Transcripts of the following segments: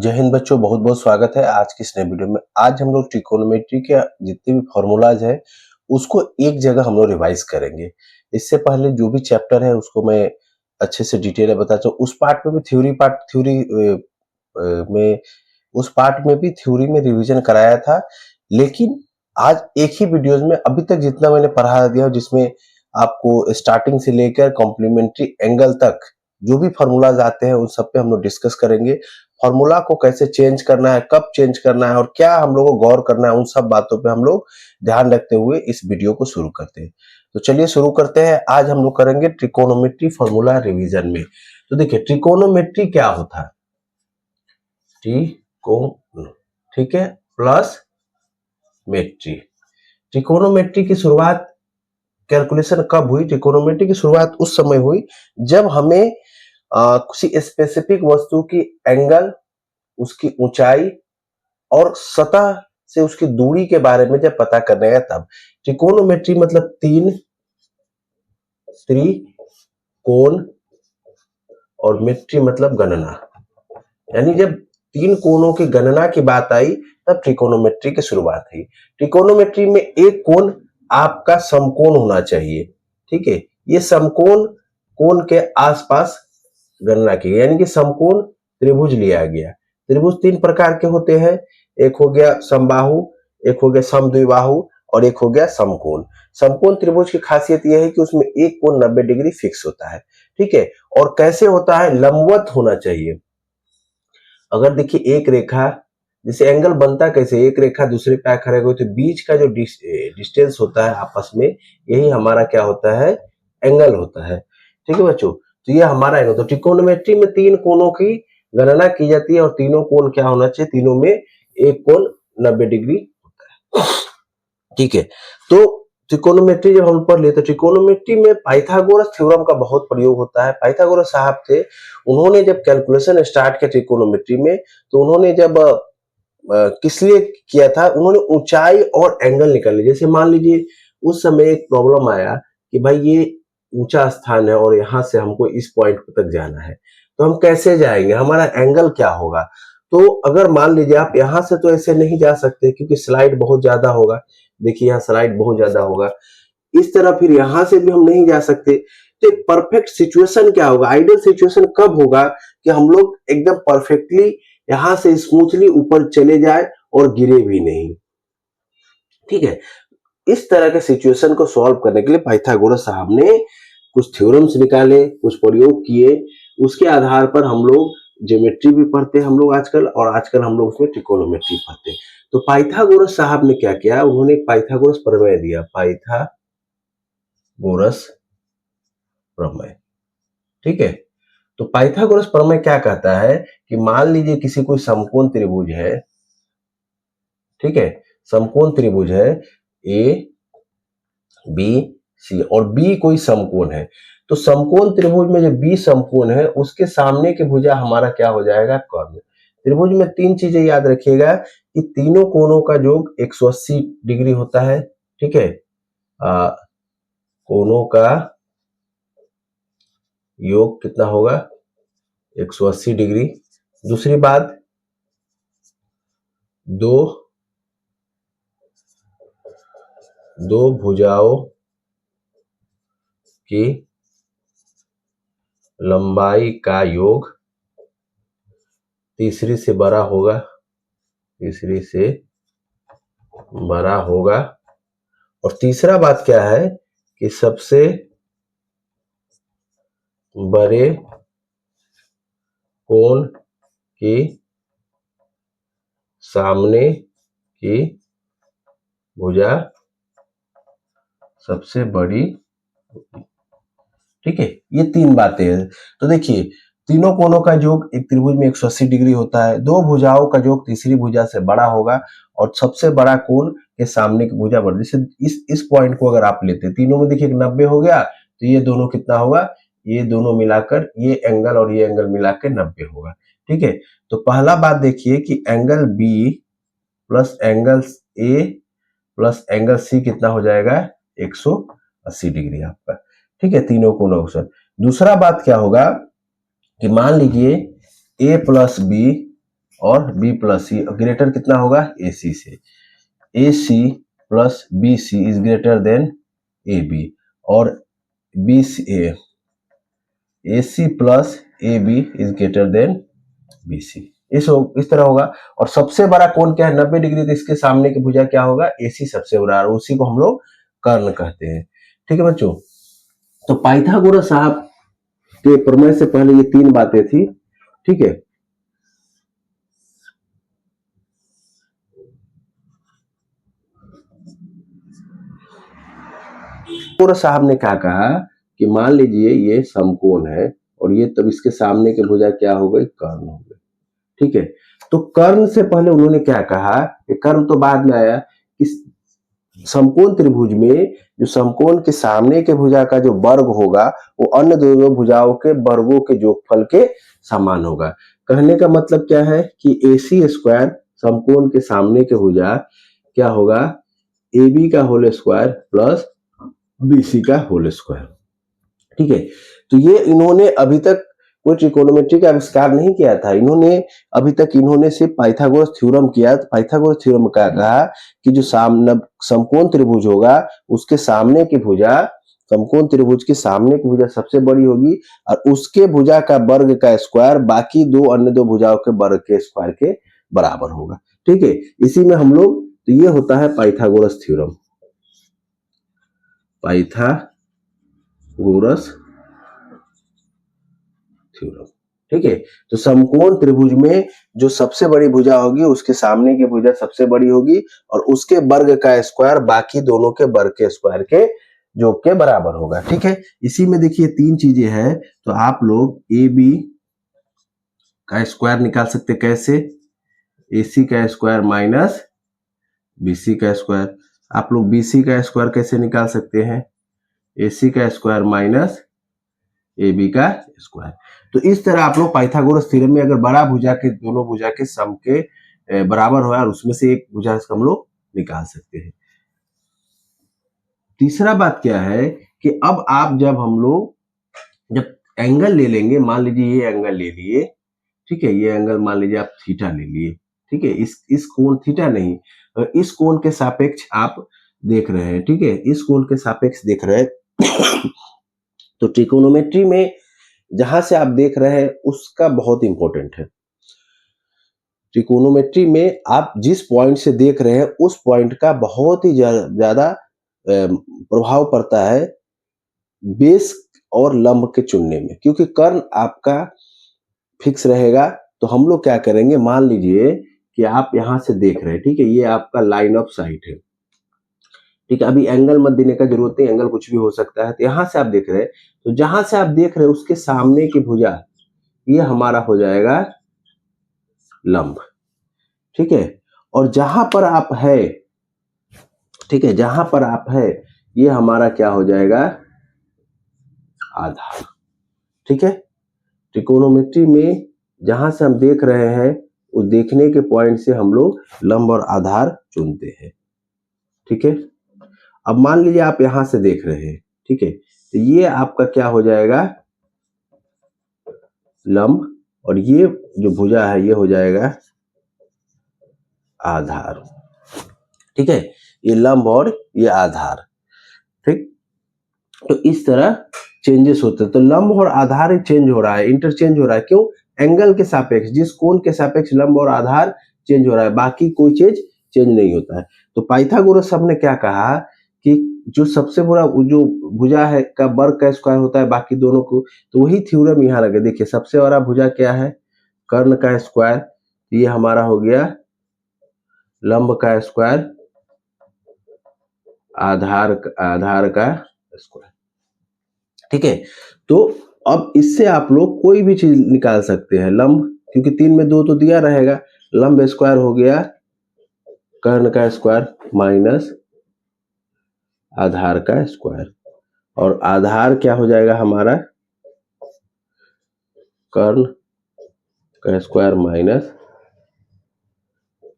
जय हिंद बच्चों, बहुत बहुत स्वागत है आज की इस नए वीडियो में। आज हम लोग ट्रिकोनोमेट्री के जितने भी फॉर्मूलाज है उसको एक जगह हम लोग रिवाइज करेंगे। इससे पहले जो भी चैप्टर है उसको मैं अच्छे से डिटेल में बताता हूँ। उस पार्ट में भी थ्योरी में उस पार्ट में भी थ्योरी में रिवीजन कराया था, लेकिन आज एक ही वीडियोज में अभी तक जितना मैंने पढ़ा दिया जिसमें आपको स्टार्टिंग से लेकर कॉम्प्लीमेंट्री एंगल तक जो भी फॉर्मूलाज आते हैं उन सब पे हम लोग डिस्कस करेंगे। फॉर्मूला को कैसे चेंज करना है, कब चेंज करना है और क्या हम लोग को गौर करना है, उन सब बातों पे हम लोग ध्यान रखते हुए इस वीडियो को शुरू करते हैं। तो चलिए शुरू करते हैं। आज हम लोग करेंगे ट्रिकोनोमेट्री फॉर्मूला रिवीजन में। तो देखिए ट्रिकोनोमेट्री क्या होता है, ठीक है, प्लस मेट्री। ट्रिकोनोमेट्री की शुरुआत कैलकुलेशन कब हुई? ट्रिकोनोमेट्री की शुरुआत उस समय हुई जब हमें किसी स्पेसिफिक वस्तु की एंगल, उसकी ऊंचाई और सतह से उसकी दूरी के बारे में जब पता करने गया तब। ट्रिकोनोमेट्री मतलब तीन त्रिकोण और मेट्री मतलब गणना, यानी जब तीन कोणों की गणना की बात आई तब ट्रिकोनोमेट्री की शुरुआत हुई। ट्रिकोनोमेट्री में एक कोण आपका समकोण होना चाहिए, ठीक है। ये समकोण कोण के आसपास गणना की, यानी कि समकोण त्रिभुज लिया गया। त्रिभुज तीन प्रकार के होते हैं, एक हो गया समबाहु, एक हो गया समद्विबाहु और एक हो गया समकोण। समकोण त्रिभुज की खासियत यह है कि उसमें एक कोण 90 डिग्री फिक्स होता है, ठीक है। और कैसे होता है? लंबवत होना चाहिए। अगर देखिए एक रेखा, जैसे एंगल बनता कैसे, एक रेखा दूसरे पे खड़े हुए तो बीच का जो डिस्टेंस होता है आपस में, यही हमारा क्या होता है? एंगल होता है, ठीक है बच्चों। तो ये हमारा एंगल। तो ट्रिकोनोमेट्री में तीन कोणों की गणना की जाती है और तीनों कोण क्या होना चाहिए? तीनों में एक कोण 90 डिग्री होता है, ठीक है। तो ट्रिकोनोमेट्री जब हम पढ़ ले तो ट्रिकोनोमेट्री में पाइथागोरस थ्योरम का बहुत प्रयोग होता है। पाइथागोरस साहब थे, उन्होंने जब कैलकुलेशन स्टार्ट किया ट्रिकोनोमेट्री में तो उन्होंने जब किस लिए किया था? उन्होंने ऊंचाई और एंगल निकाले। जैसे मान लीजिए उस समय एक प्रॉब्लम आया कि भाई ये ऊंचा स्थान है और यहाँ से हमको इस पॉइंट तक जाना है, तो हम कैसे जाएंगे, हमारा एंगल क्या होगा? तो अगर मान लीजिए आप यहाँ से तो ऐसे नहीं जा सकते क्योंकि स्लाइड बहुत ज्यादा होगा। देखिए यहाँ स्लाइड बहुत ज्यादा होगा, इस तरह फिर यहां से भी हम नहीं जा सकते। तो एक परफेक्ट सिचुएशन क्या होगा? आइडियल सिचुएशन कब होगा कि हम लोग एकदम परफेक्टली यहां से स्मूथली ऊपर चले जाए और गिरे भी नहीं, ठीक है। इस तरह के सिचुएशन को सॉल्व करने के लिए पाइथागोरस साहब ने कुछ थ्योरम्स निकाले, कुछ प्रयोग किए। उसके आधार पर हम लोग ज्योमेट्री भी पढ़ते हैं हम लोग आजकल, और आजकल हम लोग उसमें ट्रिकोनोमेट्री पढ़ते हैं। तो पाइथागोरस साहब ने क्या किया? उन्होंने एक पाइथागोरस प्रमेय दिया, पाइथागोरस प्रमेय, ठीक है। तो पाइथागोरस प्रमेय क्या कहता है कि मान लीजिए किसी कोई समकोण त्रिभुज है, ठीक है, समकोण त्रिभुज है ए बी सी और बी कोई समकोण है। तो समकोण त्रिभुज में जो बी समकोण है उसके सामने की भुजा हमारा क्या हो जाएगा? कर्ण। त्रिभुज में तीन चीजें याद रखिएगा कि तीनों कोणों का योग 180 डिग्री होता है, ठीक है। कोणों का योग कितना होगा? 180 डिग्री। दूसरी बात, दो भुजाओं की लंबाई का योग तीसरी से बड़ा होगा। और तीसरा बात क्या है कि सबसे बड़े कोण की सामने की भुजा सबसे बड़ी, ठीक है। ये तीन बातें हैं। तो देखिए तीनों कोणों का योग एक त्रिभुज में 180 डिग्री होता है, दो भुजाओं का योग तीसरी भुजा से बड़ा होगा और सबसे बड़ा कोण के सामने की भुजा बड़ी। जैसे इस पॉइंट को अगर आप लेते हैं, तीनों में देखिए 90 हो गया, तो ये दोनों कितना होगा? ये दोनों मिलाकर ये एंगल और ये एंगल मिलाकर 90 होगा, ठीक है। तो पहला बात देखिए कि angle B plus angle A plus angle C कितना हो जाएगा? 180 डिग्री आपका, ठीक है, तीनों कोणों से। दूसरा बात क्या होगा कि मान लीजिए ए प्लस बी और बी प्लस सी ग्रेटर कितना होगा ए सी से, A C plus B C is greater than A B, और B C A C plus A B is greater than B C, इस तरह होगा। और सबसे बड़ा कोण क्या है 90 डिग्री, तो इसके सामने की भुजा क्या होगा ए सी सबसे बड़ा, और उसी को हम लोग कर्ण कहते हैं। ठीक है बच्चों, तो पाइथागोरस साहब के प्रमेय से पहले ये तीन बातें थी। ठीक है, पाइथागोरस साहब ने क्या कहा कि मान लीजिए ये समकोण है और ये तब इसके सामने की भुजा क्या हो गई कर्ण हो गई। ठीक है, तो कर्ण से पहले उन्होंने क्या कहा कि कर्ण तो बाद में आया कि समकोण त्रिभुज में जो समकोण के सामने के भुजा का जो वर्ग होगा वो अन्य दोनों भुजाओं के वर्गों के योगफल के समान होगा। कहने का मतलब क्या है कि AC स्क्वायर समकोण के सामने के भुजा क्या होगा AB का होल स्क्वायर प्लस BC का होल स्क्वायर। ठीक है, तो ये इन्होंने अभी तक कोई ट्रिकोनोमेट्री का आविष्कार नहीं किया था, इन्होंने अभी तक सिर्फ पाइथागोरस थ्योरम किया। पाइथागोरस थ्योरम का कहा कि जो समकोण त्रिभुज होगा उसके सामने की भुजा, समकोण त्रिभुज के सामने की भुजा सबसे बड़ी होगी और उसके भुजा का वर्ग का स्क्वायर बाकी दो अन्य दो भुजाओं के वर्ग के स्क्वायर के बराबर होगा। ठीक है, इसी में हम लोग, तो ये होता है पाइथागोरस थ्योरम, पाइथागोरस थ्योरम। ठीक है, तो समकोण त्रिभुज में जो सबसे बड़ी भुजा होगी उसके सामने की भुजा सबसे बड़ी होगी और उसके वर्ग का स्क्वायर बाकी दोनों के वर्ग के स्क्वायर के योग के बराबर होगा। ठीक है, इसी में देखिए तीन चीजें हैं, तो आप लोग ए बी का स्क्वायर निकाल सकते कैसे, ए सी का स्क्वायर माइनस बी सी का स्क्वायर। आप लोग बी सी का स्क्वायर कैसे निकाल सकते हैं, ए सी का स्क्वायर माइनस ए बी का स्क्वायर। तो इस तरह आप लोग पाइथागोरस थ्योरम में अगर बड़ा भुजा के दोनों भुजा के सम के बराबर हो और उसमें से एक भुजा हम लोग निकाल सकते हैं। तीसरा बात क्या है कि अब आप जब हम लोग जब एंगल ले लेंगे, मान लीजिए ये एंगल ले लिए, ठीक है, ये एंगल मान लीजिए आप थीटा ले लिए। ठीक है, इस कोण थीटा नहीं, इस कोण के सापेक्ष आप देख रहे हैं। ठीक है, इस कोण के सापेक्ष देख रहे हैं तो ट्रिकोनोमेट्री में जहां से आप देख रहे हैं उसका बहुत इंपॉर्टेंट है। ट्रिकोनोमेट्री में आप जिस पॉइंट से देख रहे हैं उस पॉइंट का बहुत ही ज्यादा प्रभाव पड़ता है बेस और लंब के चुनने में, क्योंकि कर्ण आपका फिक्स रहेगा। तो हम लोग क्या करेंगे, मान लीजिए कि आप यहां से देख रहे हैं, ठीक है, ये आपका लाइन ऑफ साइट है। ठीक है, अभी एंगल मत देने का जरूरत नहीं, एंगल कुछ भी हो सकता है। तो यहां से आप देख रहे हैं, तो जहां से आप देख रहे हैं उसके सामने की भुजा ये हमारा हो जाएगा लंब। ठीक है, और जहां पर आप है, ठीक है, जहां पर आप है ये हमारा क्या हो जाएगा आधार। ठीक है, ट्रिकोनोमेट्री में जहां से हम देख रहे हैं उस देखने के पॉइंट से हम लोग लंब और आधार चुनते हैं। ठीक है, अब मान लीजिए आप यहां से देख रहे हैं, ठीक है, तो ये आपका क्या हो जाएगा लंब और ये जो भुजा है ये हो जाएगा आधार। ठीक है, ये लंब और ये आधार। ठीक, तो इस तरह चेंजेस होते हैं। तो लंब और आधार चेंज हो रहा है, इंटरचेंज हो रहा है। क्यों? एंगल के सापेक्ष, जिस कोण के सापेक्ष लंब और आधार चेंज हो रहा है, बाकी कोई चीज चेंज नहीं होता है। तो पाइथागोरस साहब ने क्या कहा कि जो सबसे बड़ा जो भुजा है का वर्ग का स्क्वायर होता है बाकी दोनों को, तो वही थ्योरम यहाँ लगे। देखिए सबसे बड़ा भुजा क्या है कर्ण का स्क्वायर, ये हमारा हो गया लंब का स्क्वायर आधार का स्क्वायर। ठीक है, तो अब इससे आप लोग कोई भी चीज निकाल सकते हैं। लंब, क्योंकि 3 में 2 तो दिया रहेगा, लंब स्क्वायर हो गया कर्ण का स्क्वायर माइनस आधार का स्क्वायर, और आधार क्या हो जाएगा हमारा कर्ण का स्क्वायर माइनस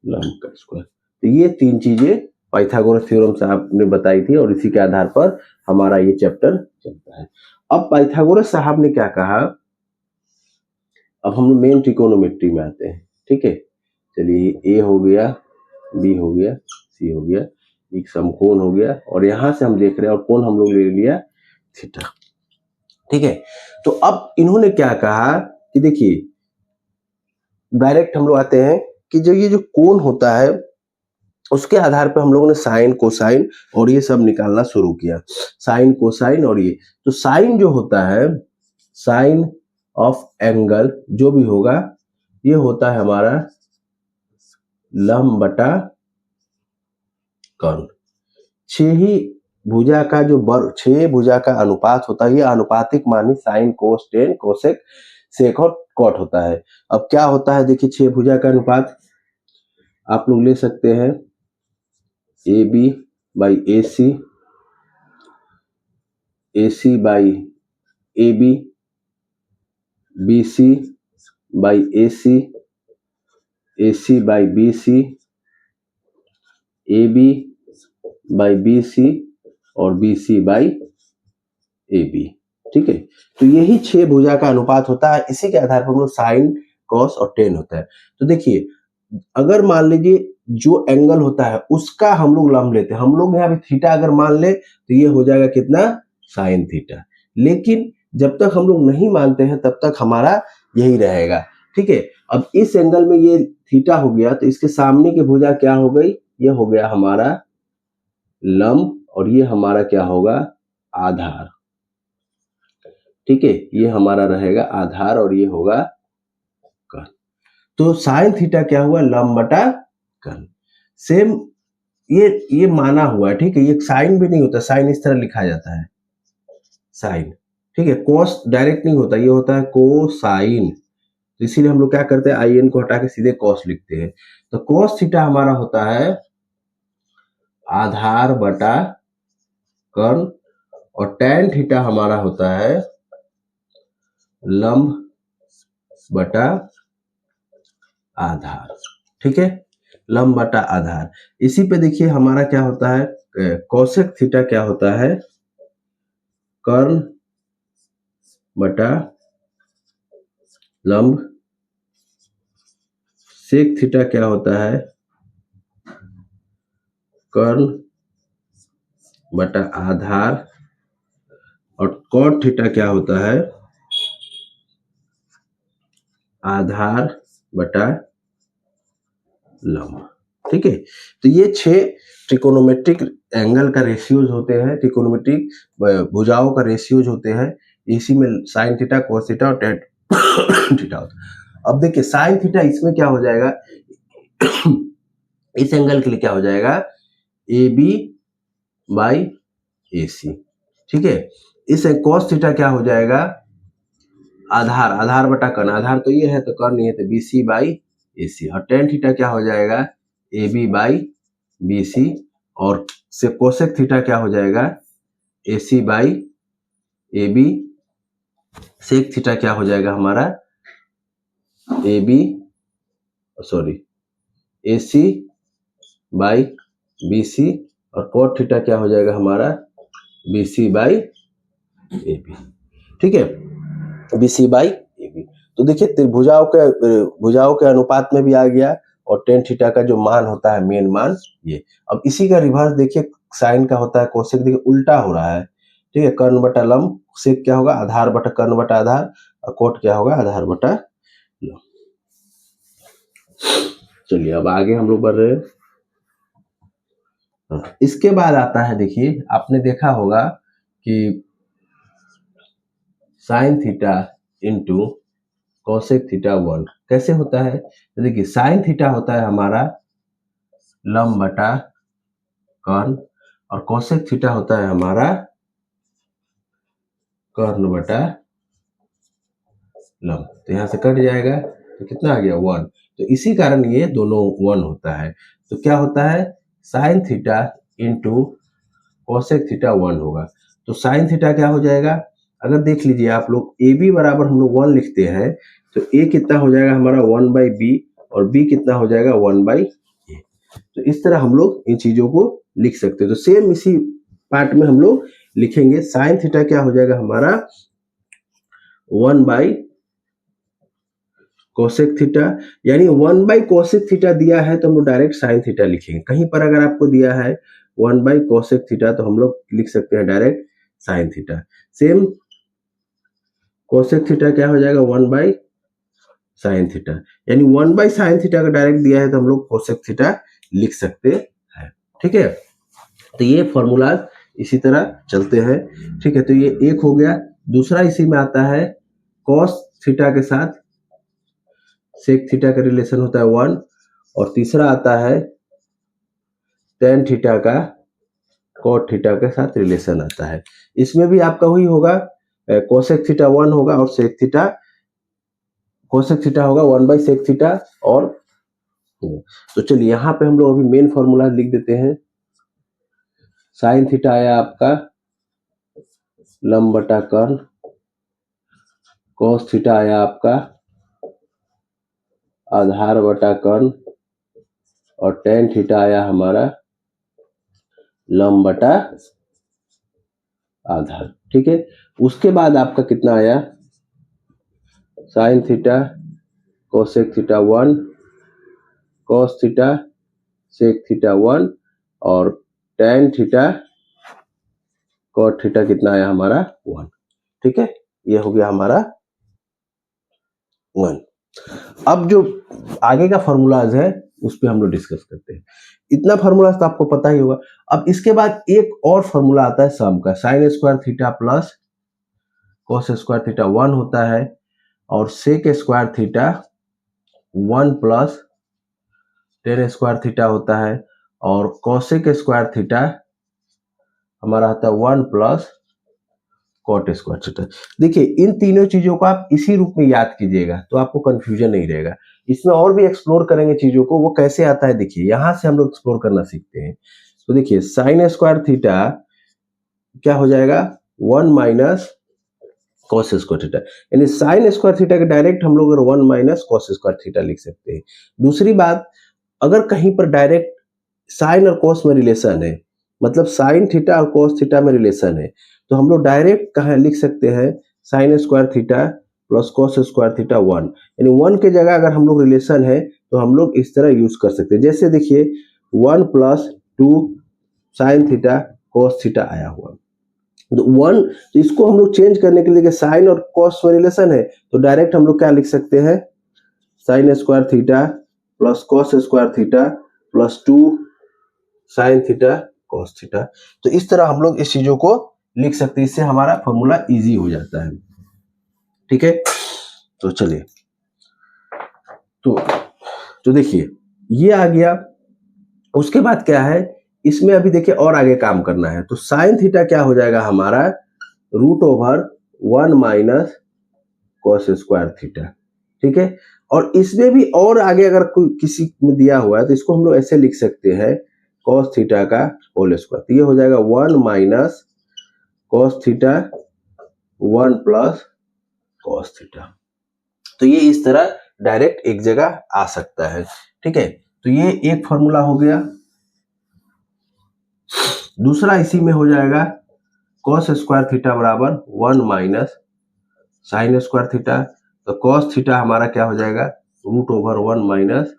लंब का स्क्वायर। तो ये तीन चीजें पाइथागोरस थ्योरम से आपने बताई थी और इसी के आधार पर हमारा ये चैप्टर चलता है। अब पाइथागोरस साहब ने क्या कहा, अब हम मेन ट्रिकोनोमेट्री में आते हैं। ठीक है, चलिए ए हो गया, बी हो गया, सी हो गया, एक समकोण हो गया, और यहां से हम देख रहे हैं और कोण हम लोग ले लिया थीटा। ठीक है, तो अब इन्होंने क्या कहा कि देखिए डायरेक्ट हम लोग आते हैं कि जो ये जो कोण होता है उसके आधार पर हम लोगों ने साइन कोसाइन और ये सब निकालना शुरू किया, साइन कोसाइन और ये। तो साइन जो होता है, साइन ऑफ एंगल जो भी होगा ये होता है हमारा लंब बटा कर्ण। छह ही भुजा का जो वर्ग, छह भुजा का अनुपात होता है, ये अनुपातिक मानी sine cos tan cosec sec और कॉट होता है। अब क्या होता है देखिए, छह भुजा का अनुपात आप लोग ले सकते हैं A B by A C, A C by A B C by A C by B C, A B by B C और B C by A B. ठीक है, तो यही छह भुजा का अनुपात होता है, इसी के आधार पर हम लोग साइन कॉस और टेन होता है। तो देखिए अगर मान लीजिए जो एंगल होता है उसका हम लोग लंब लेते हैं, हम लोग यहाँ पे थीटा अगर मान ले तो ये हो जाएगा कितना, साइन थीटा। लेकिन जब तक हम लोग नहीं मानते हैं तब तक हमारा यही रहेगा। ठीक है, अब इस एंगल में ये थीटा हो गया तो इसके सामने की भुजा क्या हो गई, ये हो गया हमारा लंब और ये हमारा क्या होगा, आधार। ठीक है, ये हमारा रहेगा आधार और ये होगा कर्ण। तो साइन थीटा क्या हुआ, लंब बटा कर्ण। सेम ये माना हुआ है। ठीक है, ये साइन भी नहीं होता, साइन इस तरह लिखा जाता है साइन। ठीक है, कोस डायरेक्ट नहीं होता, ये होता है कोसाइन। तो इसीलिए हम लोग क्या करते हैं, आई एन को हटा के सीधे कॉस लिखते हैं। तो कॉस थीटा हमारा होता है आधार बटा कर्ण और टैन थीटा हमारा होता है लंब बटा आधार। ठीक है, लंब बटा आधार। इसी पे देखिए हमारा क्या होता है, कोसेक थीटा क्या होता है, कर्ण बटा लंब, सेक थीटा क्या होता है, कर्ण बटा आधार, और कॉट थीटा क्या होता है, आधार बटा लंब। ठीक है, तो ये छह ट्रिकोनोमेट्रिक एंगल का रेशियोज होते हैं, ट्रिकोनोमेट्रिक भुजाओं का रेशियोज होते हैं। इसी में साइन थीटा कोस थीटा और टेन थीटा होता है। अब देखिए साइन थीटा इसमें क्या हो जाएगा, इस एंगल के लिए क्या हो जाएगा, ए बी बाई ए सी। ठीक है, इस कोस थीटा क्या हो जाएगा, आधार, आधार बटा कर्ण, आधार तो ये है तो कर्ण ये, तो बी सी बाई ए सी। और टेन थीटा क्या हो जाएगा, A B by B C, और से कोसेक थीटा क्या हो जाएगा, A C by A B, sec theta क्या हो जाएगा हमारा, A B sorry A C by B C, और कोट थीटा क्या हो जाएगा हमारा, B C by A B. ठीक है, B C by A B. तो देखिए भुजाओं के अनुपात में भी आ गया, और टेन थीटा का जो मान होता है मेन मान ये। अब इसी का रिवर्स देखिए, साइन का होता है कोसेक, देखिए उल्टा हो रहा है। ठीक है, कर्ण बटा लंब, सेक क्या होगा, आधार बटा कर्ण बटा आधार, और कोट क्या होगा, आधार बटा लंब। चलिए अब आगे हम लोग बढ़ रहे हैं। इसके बाद आता है, देखिए आपने देखा होगा कि sine theta into cosec theta 1 कैसे होता है। तो देखिए साइन थीटा होता है हमारा लंब बटा कर्ण, और कोसेक थीटा होता है हमारा कर्ण बटा लंब। तो यहाँ से कट जाएगा तो कितना आ गया, 1। तो इसी कारण ये दोनों 1 होता है। तो क्या होता है, sine theta into cosec theta 1 होगा। तो साइन थीटा क्या हो जाएगा, अगर देख लीजिए आप लोग, ए बी बराबर हम लोग 1 लिखते हैं, तो ए कितना हो जाएगा हमारा 1 बाई बी, और बी कितना हो जाएगा 1 बाई ए। तो इस तरह हम लोग इन चीजों को लिख सकते हैं। तो सेम इसी पार्ट में हम लोग लिखेंगे, साइन थीटा क्या हो जाएगा हमारा 1 बाई कोसेक थीटा, यानी 1 बाई कोसेक थीटा दिया है तो हम लोग डायरेक्ट साइन थीटा लिखेंगे। कहीं पर अगर आपको दिया है 1 बाई कोसेक थीटा तो हम लोग लिख सकते हैं direct sine theta. Same cosec theta क्या हो जाएगा 1 बाई साइन थीटा, यानी 1 बाई साइन थीटा का डायरेक्ट दिया है तो हम लोग कोसेक थीटा लिख सकते हैं। ठीक है, तो ये फॉर्मूला इसी तरह चलते हैं। ठीक है, तो ये एक हो गया। दूसरा इसी में आता है कॉस थीटा के साथ सेक थीटा का रिलेशन होता है 1, और तीसरा आता है टेन थीटा का कॉट थीटा के साथ रिलेशन आता है। इसमें भी आपका वही होगा, कोसेक थीटा 1 होगा और सेक थीटा, कोसेक थीटा होगा 1 बाई सेक थीटा। और तो चलिए यहाँ पे हम लोग अभी मेन फॉर्मूला लिख देते हैं। साइन थीटा आया आपका लंब बटा कर्ण, कॉस थीटा आया आपका आधार बटा कर्ण, और टेन थीटा आया हमारा लंब बटा आधार। ठीक है, उसके बाद आपका कितना आया, sine theta cosec theta 1, cos theta sec theta 1, और टेन थीटा कॉट थीटा कितना आया हमारा 1। ठीक है, ये हो गया हमारा 1। अब जो आगे का फॉर्मूलाज है उस पे हम लोग डिस्कस करते हैं। इतना फॉर्मूला तो आपको पता ही होगा। अब इसके बाद एक और फॉर्मूला आता है सम का, sine square theta plus cos square theta 1 होता है, और sec square theta 1 plus tan square theta होता है, और कॉसेक स्क्वायर थीटा हमारा होता है 1 प्लस कॉट स्क्वायर थीटा। देखिए इन तीनों चीजों को आप इसी रूप में याद कीजिएगा तो आपको कंफ्यूजन नहीं रहेगा। इसमें और भी एक्सप्लोर करेंगे चीजों को, वो कैसे आता है देखिए, यहां से हम लोग एक्सप्लोर करना सीखते हैं। तो देखिए साइन स्क्वायर थीटा क्या हो जाएगा 1 माइनस कॉस स्क्वायर थीटा, यानी साइन स्क्वायर थीटा के डायरेक्ट हम लोग 1 माइनस कॉस स्क्वायर थीटा लिख सकते हैं। दूसरी बात, अगर कहीं पर डायरेक्ट साइन और कॉस में रिलेशन है, मतलब साइन थीटा और कॉस थीटा में रिलेशन है, तो हम लोग डायरेक्ट कहाँ लिख सकते हैं, sign square theta plus cos square theta 1, यानी 1 के जगह अगर हम लोग रिलेशन है तो हम लोग इस तरह यूज कर सकते हैं। जैसे देखिए 1 plus 2 sine theta cos theta आया हुआ, तो 1, तो इसको हम लोग चेंज करने के लिए साइन और कॉस में रिलेशन है तो डायरेक्ट हम लोग क्या लिख सकते हैं, sign square theta plus cos square theta plus 2 sine theta cos theta. तो इस तरह हम लोग इस चीजों को लिख सकते हैं, इससे हमारा फॉर्मूला इजी हो जाता है। ठीक है, तो चलिए तो देखिए ये आ गया। उसके बाद क्या है, इसमें अभी देखिए और आगे काम करना है। तो साइन थीटा क्या हो जाएगा हमारा √1 माइनस कॉस स्क्वायर थीटा। ठीक है, और इसमें भी और आगे अगर कोई किसी में दिया हुआ है तो इसको हम लोग ऐसे लिख सकते हैं, कॉस थीटा का होल स्क्वायर, तो ये हो जाएगा 1 minus cos theta 1 plus cos theta. तो ये इस तरह डायरेक्ट एक जगह आ सकता है। ठीक है, तो ये एक फॉर्मूला हो गया। दूसरा इसी में हो जाएगा कॉस स्क्वायर थीटा बराबर 1 माइनस साइन स्क्वायर थीटा, तो कॉस थीटा हमारा क्या हो जाएगा √1 माइनस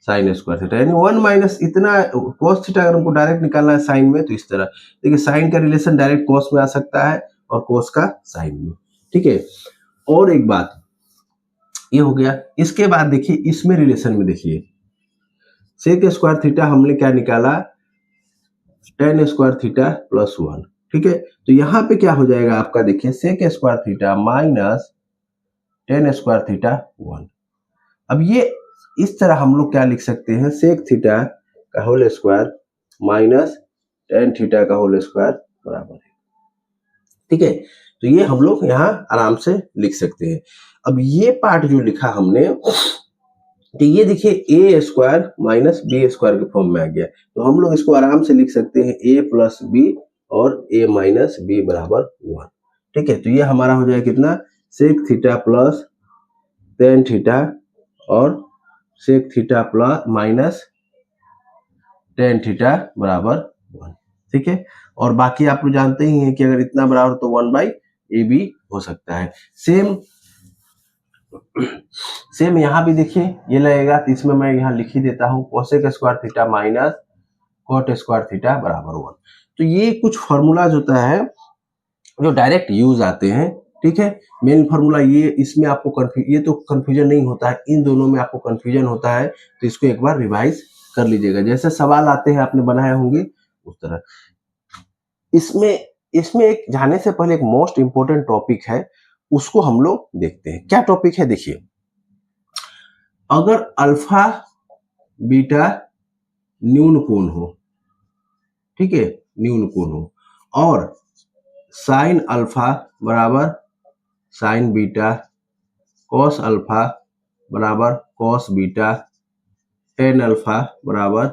साइन स्क्वायर थीटा, यानी 1 माइनस इतना कॉस थीटा अगर हमको डायरेक्ट निकालना है साइन में तो इस तरह देखिए, साइन का रिलेशन डायरेक्ट कॉस में आ सकता है और कॉस का साइन में। ठीक है, और एक बात ये हो गया। इसके बाद देखिए इसमें रिलेशन में देखिए सेक स्क्वायर थीटा हमने क्या निकाला, टेन स्क्वायर थीटा प्लस 1। ठीक है, तो यहाँ पे क्या हो जाएगा आपका, देखिए sec square theta minus tan square theta 1। अब ये इस तरह हम लोग क्या लिख सकते हैं, सेक थीटा का whole square minus tan theta का होल स्क्वायर बराबर है। ठीक है, तो ये हम लोग यहाँ आराम से लिख सकते हैं। अब ये पार्ट जो लिखा हमने, तो ये देखिए ए स्क्वायर माइनस बी स्क्वायर के फॉर्म में आ गया, तो हम लोग इसको आराम से लिख सकते हैं ए प्लस बी और ए माइनस बी बराबर 1। ठीक है, तो ये हमारा हो जाएगा कितना, sec theta plus tan theta और sec theta plus minus tan theta बराबर 1। ठीक है, और बाकी आप लोग जानते ही हैं कि अगर इतना बराबर तो 1 बाई ए बी हो सकता है। सेम सेम यहाँ भी देखिए ये लगेगा, तो इसमें मैं यहाँ लिख ही देता हूँ cosec square theta minus cot square theta बराबर 1। तो ये कुछ फॉर्मूलाज होता है जो डायरेक्ट यूज आते हैं, ठीक है। मेन फार्मूला ये, इसमें आपको ये तो कंफ्यूजन नहीं होता है, इन दोनों में आपको कंफ्यूजन होता है तो इसको एक बार रिवाइज कर लीजिएगा, जैसे सवाल आते हैं आपने बनाए होंगे उस तरह। इसमें एक जाने से पहले एक मोस्ट इंपोर्टेंट टॉपिक है, उसको हम लोग देखते हैं। क्या टॉपिक है देखिए, अगर अल्फा बीटा न्यून कोण हो, ठीक है, न्यून कोण हो, और साइन अल्फा बराबर साइन बीटा, कॉस अल्फा बराबर कॉस बीटा, टेन अल्फा बराबर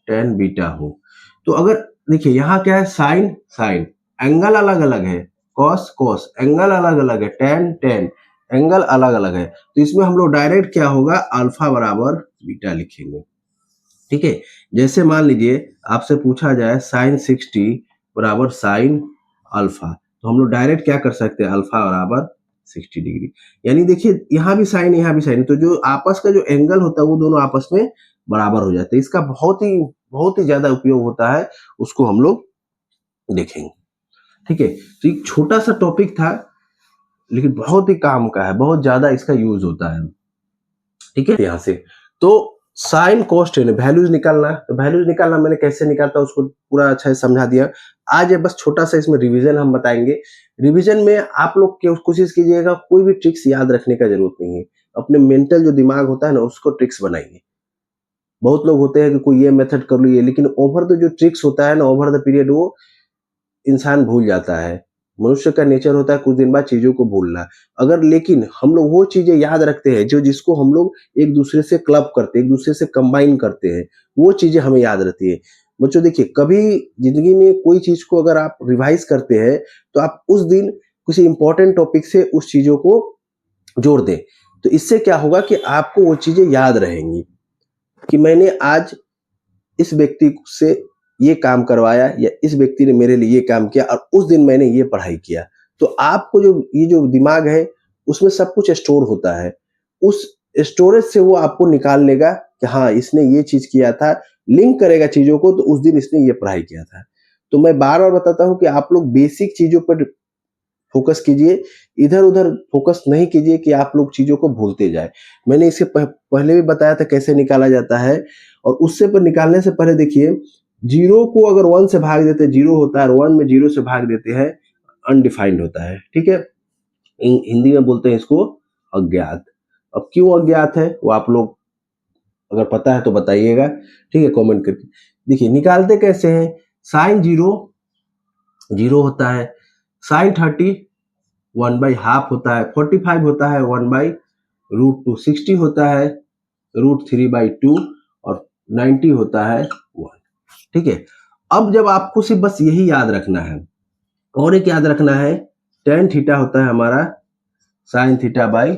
टेन बीटा हो, तो अगर देखिए यहाँ क्या है, साइन साइन एंगल अलग अलग है, कॉस कॉस एंगल अलग अलग है, टेन टेन एंगल अलग अलग है, तो इसमें हम लोग डायरेक्ट क्या होगा, अल्फा बराबर बीटा लिखेंगे, ठीक है। जैसे मान लीजिए आपसे पूछा जाए साइन 60 बराबर साइन अल्फा, तो हम लोग डायरेक्ट क्या कर सकते हैं, अल्फा बराबर 60 डिग्री। यानी देखिए यहाँ भी साइन यहाँ भी साइन, तो जो आपस का जो एंगल होता है वो दोनों आपस में बराबर हो जाते हैं। इसका बहुत ही ज्यादा उपयोग होता है, उसको हम लोग देखेंगे, ठीक है। तो एक छोटा सा टॉपिक था लेकिन बहुत ही काम का है, बहुत ज्यादा इसका यूज होता है, ठीक है। यहाँ से तो साइन कोस टेन वैल्यूज निकालना, तो वैल्यूज निकालना मैंने कैसे निकालता उसको पूरा अच्छा से समझा दिया। आज ये बस छोटा सा इसमें रिवीजन हम बताएंगे। रिवीजन में आप लोग कोशिश कीजिएगा कोई भी ट्रिक्स याद रखने का जरूरत नहीं है, अपने मेंटल जो दिमाग होता है ना उसको ट्रिक्स बनाइए। बहुत लोग होते हैं कि कोई ये मेथड कर लो ये, लेकिन ओवर द जो ट्रिक्स होता है ना, ओवर द पीरियड वो इंसान भूल जाता है। मनुष्य का नेचर होता है कुछ दिन बाद चीजों को भूलना। अगर लेकिन हम लोग वो चीजें याद रखते हैं जो जिसको हम लोग एक दूसरे से क्लब करते हैं, एक दूसरे से कंबाइन करते हैं, वो चीजें हमें याद रहती है। बच्चों देखिए, कभी जिंदगी में कोई चीज को अगर आप रिवाइज करते हैं तो आप उस दिन किसी इंपॉर्टेंट टॉपिक से उस चीजों को जोड़ दें, तो इससे क्या होगा कि आपको वो चीजें याद रहेंगी कि मैंने आज इस व्यक्ति से ये काम करवाया या इस व्यक्ति ने मेरे लिए ये काम किया और उस दिन मैंने ये पढ़ाई किया। तो आपको ये जो दिमाग है उसमें सब कुछ स्टोर होता है, उस स्टोरेज से वो आपको निकाल लेगा कि हाँ इसने ये चीज किया था, लिंक करेगा चीजों को, तो उस दिन इसने ये पढ़ाई किया था। तो मैं बार बार बताता हूँ कि आप लोग बेसिक चीजों पर फोकस कीजिए, इधर उधर फोकस नहीं कीजिए कि आप लोग चीजों को भूलते जाए। मैंने इससे पहले भी बताया था कैसे निकाला जाता है, और उससे पर निकालने से पहले देखिए, जीरो को अगर 1 से भाग देते हैं जीरो होता है, और 1 में 0 से भाग देते हैं अनडिफाइंड होता है, ठीक है। हिंदी में बोलते हैं इसको अज्ञात। अब क्यों अज्ञात है वो आप लोग अगर पता है तो बताइएगा, ठीक है, कमेंट करके। देखिए निकालते कैसे हैं, साइन 0 0 होता है, साइन 30 1/2 होता है, 45 होता है 1/√2, 60 होता है √3/2 और 90 होता है 1, ठीक है। अब जब आपको सिर्फ बस यही याद रखना है, और एक याद रखना है, टेन थीटा होता है हमारा sine theta by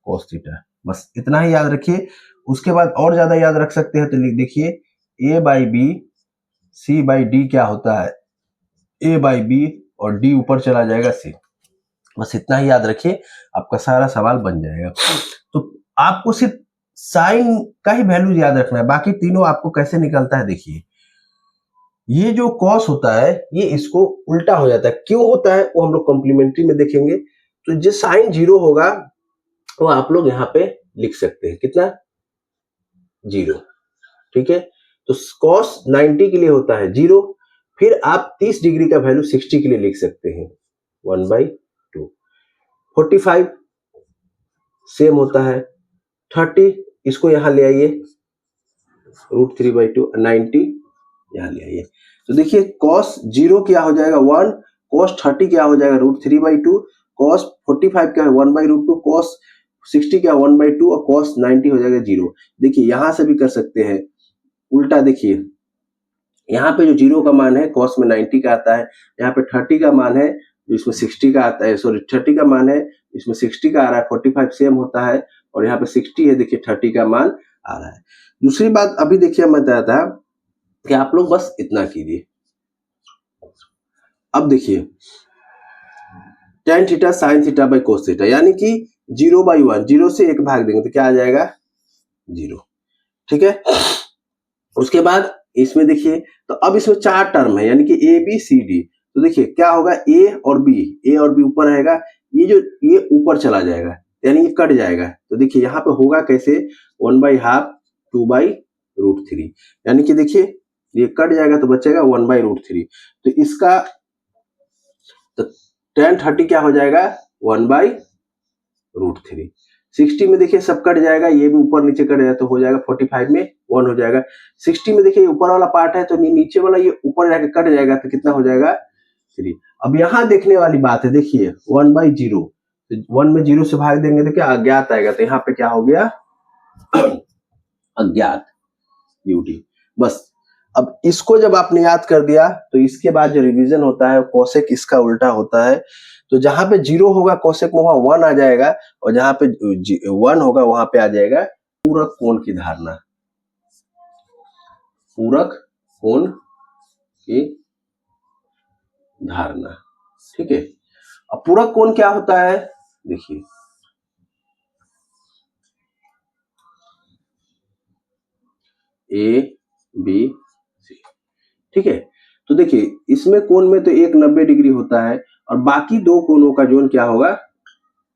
cos theta, बस इतना ही याद रखिए। उसके बाद और ज्यादा याद रख सकते हैं तो देखिए a/b c/d क्या होता है, a/b और d ऊपर चला जाएगा c, बस इतना ही याद रखिए, आपका सारा सवाल बन जाएगा। तो आपको सिर्फ साइन का ही वैल्यू याद रखना है, बाकी तीनों आपको कैसे निकलता है देखिए। ये जो कॉस होता है ये इसको उल्टा हो जाता है, क्यों होता है वो हम लोग कॉम्प्लीमेंट्री में देखेंगे। तो जो साइन 0 होगा वो आप लोग यहाँ पे लिख सकते हैं, कितना 0, ठीक है। तो कॉस 90 के लिए होता है 0, फिर आप 30 डिग्री का वैल्यू 60 के लिए लिख सकते हैं 1/2। 45 सेम होता है, 30 इसको यहाँ ले आइए √3/2, 90 यहाँ ले आइए। तो देखिए cos 0 क्या हो जाएगा 1, cos 30 क्या हो जाएगा √3/2, cos 45 क्या है 1/√2, cos 60 क्या 1/2 और cos 90 हो जाएगा 0। देखिए यहाँ से भी कर सकते हैं उल्टा, देखिए यहाँ पे जो 0 का मान है cos में 90 का आता है, यहाँ पे 30 का मान है इसमें 60 का आता है, सॉरी 30 का मान है इसमें 60 का आ रहा है, 45 सेम होता है और यहाँ पे 60 है, देखिए 30 का मान आ रहा है। दूसरी बात अभी देखिए मैं बताया था कि आप लोग बस इतना कीजिए। अब देखिए tan theta sin theta by cos theta, यानी कि 0/1, 0 से 1 भाग देंगे तो क्या आ जाएगा 0। ठीक है, उसके बाद इसमें देखिए, तो अब इसमें 4 टर्म है यानी कि ए बी सी डी। तो देखिए क्या होगा, ए और बी ऊपर रहेगा, ये ऊपर चला जाएगा यानी ये कट जाएगा। तो देखिए यहाँ पे होगा कैसे, 1/2 2/√3, यानी कि देखिए ये कट जाएगा तो बचेगा 1/√3। तो इसका तो tan 30 क्या हो जाएगा 1/√3। 60 में देखिए सब कट जाएगा, ये भी ऊपर नीचे कट जाएगा तो हो जाएगा 45 में 1 हो जाएगा। 60 में देखिए ऊपर वाला पार्ट है तो नीचे वाला ये ऊपर जाके कट जाएगा तो कितना हो जाएगा 3। अब यहाँ देखने वाली बात है, देखिए 1/0, 1 में 0 से भाग देंगे तो क्या अज्ञात आएगा, तो यहाँ पे क्या हो गया अज्ञात UD। बस अब इसको जब आपने याद कर दिया तो इसके बाद जो रिवीजन होता है कोसेक इसका उल्टा होता है। तो जहां पे 0 होगा कोसेक में वहां 1 आ जाएगा, और जहां पे 1 होगा वहां पे आ जाएगा पूरक कोण की धारणा, पूरक कोण की धारणा। ठीक है, अब पूरक कोण क्या होता है, देखिए ए बी सी। ठीक है, तो देखिए इसमें कोण में तो एक 90 डिग्री होता है और बाकी दो कोणों का जोन क्या होगा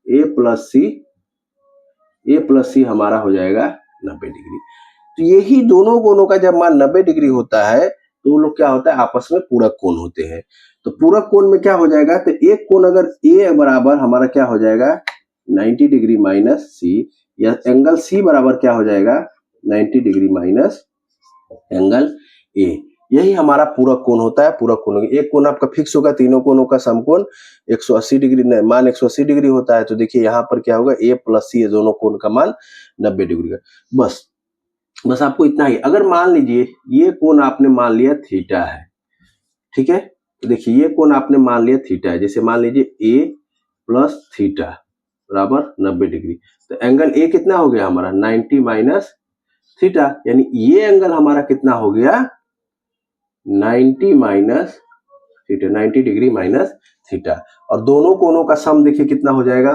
ए प्लस सी हमारा हो जाएगा 90 डिग्री। तो यही दोनों कोणों का जब मान 90 डिग्री होता है तो वो लोग क्या होता है आपस में पूरक कोण होते हैं। तो पूरक कोण में क्या हो जाएगा, तो एक कोण अगर ए बराबर हमारा क्या हो जाएगा 90 डिग्री माइनस सी, या एंगल सी बराबर क्या हो जाएगा 90 डिग्री माइनस एंगल ए, यही हमारा पूरक कोण होता है। पूरक कोण एक कोण आपका फिक्स होगा, तीनों कोणों का समकोण 180 डिग्री मान 180 डिग्री होता है। तो देखिए यहाँ पर क्या होगा ए प्लस सी, दोनों कोण का मान 90 डिग्री का। बस आपको इतना ही। अगर मान लीजिए ये कोण आपने मान लिया थीटा है, ठीक है, तो देखिए ये कोण आपने मान लिया थीटा है, जैसे मान लीजिए ए प्लस थीटा बराबर 90 डिग्री, तो एंगल ए कितना हो गया हमारा 90 माइनस थीटा, यानी ये एंगल हमारा कितना हो गया 90 minus theta, 90 degree minus theta. और दोनों कोणों का सम देखिए कितना हो जाएगा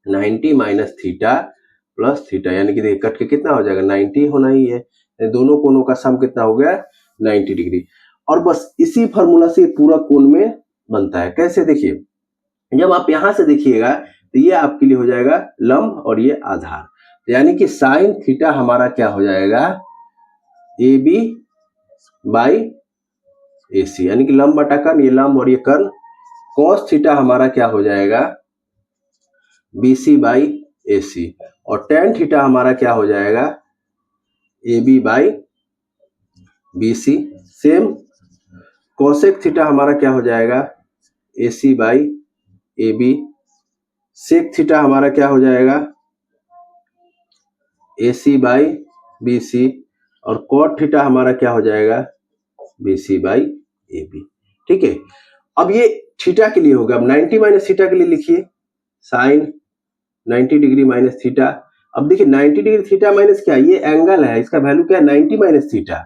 90 माइनस थीटा प्लस थीटा, यानी कि देखिए कट के कितना हो जाएगा 90 होना ही है, दोनों कोणों का सम कितना हो गया 90 डिग्री। और बस इसी फार्मूला से पूरक कोण में बनता है। कैसे, देखिए जब आप यहां से देखिएगा तो ये आपके लिए हो जाएगा लंब और ये आधार, यानी कि साइन थीटा हमारा क्या हो जाएगा ए बी बाई ए सी, यानी कि लंब बटा कर्ण, ये लंब और ये कर्ण। कॉस थीटा हमारा क्या हो जाएगा बी सी बाई ए सी, और टेन थीटा हमारा क्या हो जाएगा A B by B C. Same cosec theta हमारा क्या हो जाएगा A C by A B. Sec theta हमारा क्या हो जाएगा A C by B C, और कॉट थीटा हमारा क्या हो जाएगा B C by A B. ठीक है, अब ये थीटा के लिए होगा। अब 90 माइनस थीटा के लिए लिखिए साइन 90 डिग्री माइनस थीटा। अब देखिए 90 डिग्री थीटा माइनस क्या, ये एंगल है, इसका वैल्यू क्या है 90 माइनस थीटा,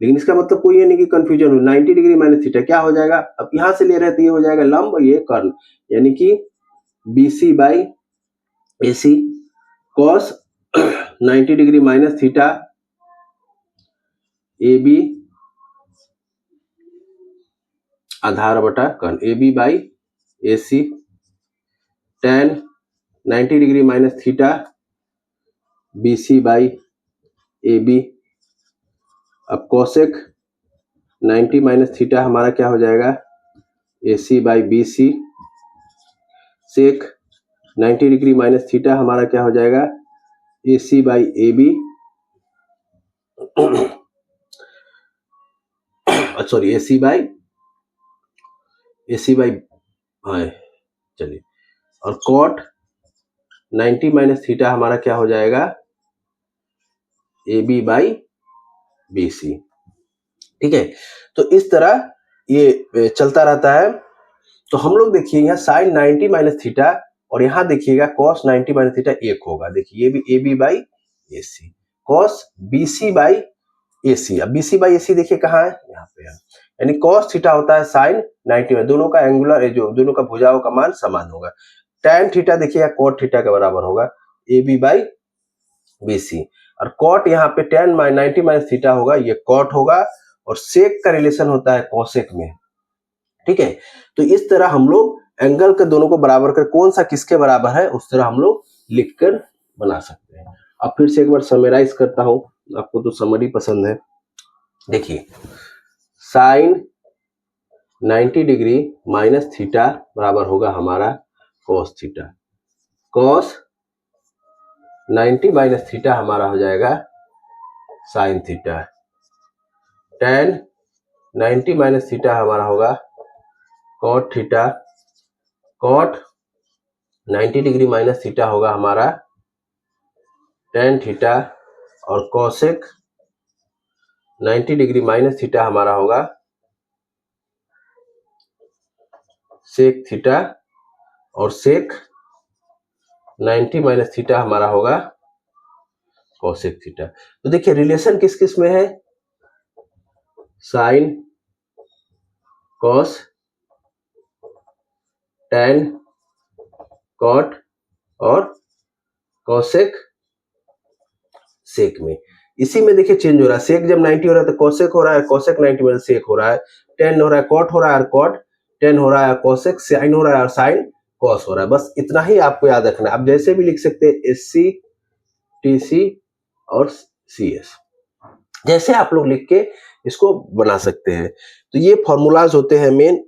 लेकिन इसका मतलब कोई ये नहीं कि कंफ्यूजन हो। 90 डिग्री माइनस थीटा क्या हो जाएगा, अब यहां से ले रहे तो ये हो जाएगा लंब और ये कर्ण, यानी कि B C by A C cos 90 degree minus theta A B आधार बटा कर्ण, A B by A C tan 90 degree minus theta B C by A B. अब कोसेक 90 माइनस थीटा हमारा क्या हो जाएगा A C by B C. Sec 90 degree minus theta हमारा क्या हो जाएगा A C by A B, sorry A C by चलिए, और कॉट 90 माइनस थीटा हमारा क्या हो जाएगा A B by B C. ठीक है, तो इस तरह ये चलता रहता है। तो हम लोग देखिए यहाँ साइन 90 माइनस थीटा और यहाँ देखिएगा कॉस 90 माइनस थीटा एक होगा। देखिए ये भी A B by A C cos B C by A C. अब बी सी बाई ए सी देखिए कहाँ है, यहाँ पे है, यानी कॉस थीटा होता है साइन 90 में, दोनों का एंगुलर जो दोनों का भुजाओं का मान समान होगा। tan थीटा देखिएगा cot थीटा के बराबर होगा AB बाई BC, और cot यहाँ पे tan 90 माइनस थीटा होगा, ये cot होगा, और sec का रिलेशन होता है cosec में, ठीक है। तो इस तरह हम लोग एंगल के दोनों को बराबर कर कौन सा किसके बराबर है उस तरह हम लोग लिखकर बना सकते हैं। अब फिर से एक बार समराइज करता हूं, आपको तो समरी पसंद है। देखिए साइन 90 डिग्री माइनस थीटा बराबर होगा हमारा cos theta, cos 90 minus theta हमारा हो जाएगा sine theta, tan 90 minus theta हमारा होगा cot theta, cot 90 degree minus theta होगा हमारा tan थीटा, और cosec 90 डिग्री माइनस थीटा हमारा होगा sec थीटा, और sec 90 माइनस थीटा हमारा होगा cosec थीटा। तो देखिए रिलेशन किस किस में है, साइन cos tan cot और cosec sec में। इसी में देखिए चेंज हो रहा है, sec जब 90 हो रहा है तो cosec हो रहा है, cosec 90 में sec हो रहा है, tan हो रहा है cot हो रहा है, और cot tan हो रहा है, cosec sin हो रहा है, और sin cos हो रहा है। बस इतना ही आपको याद रखना है। आप जैसे भी लिख सकते हैं SC TC और CS, जैसे आप लोग लिख के इसको बना सकते हैं। तो ये फॉर्मूलाज होते हैं मेन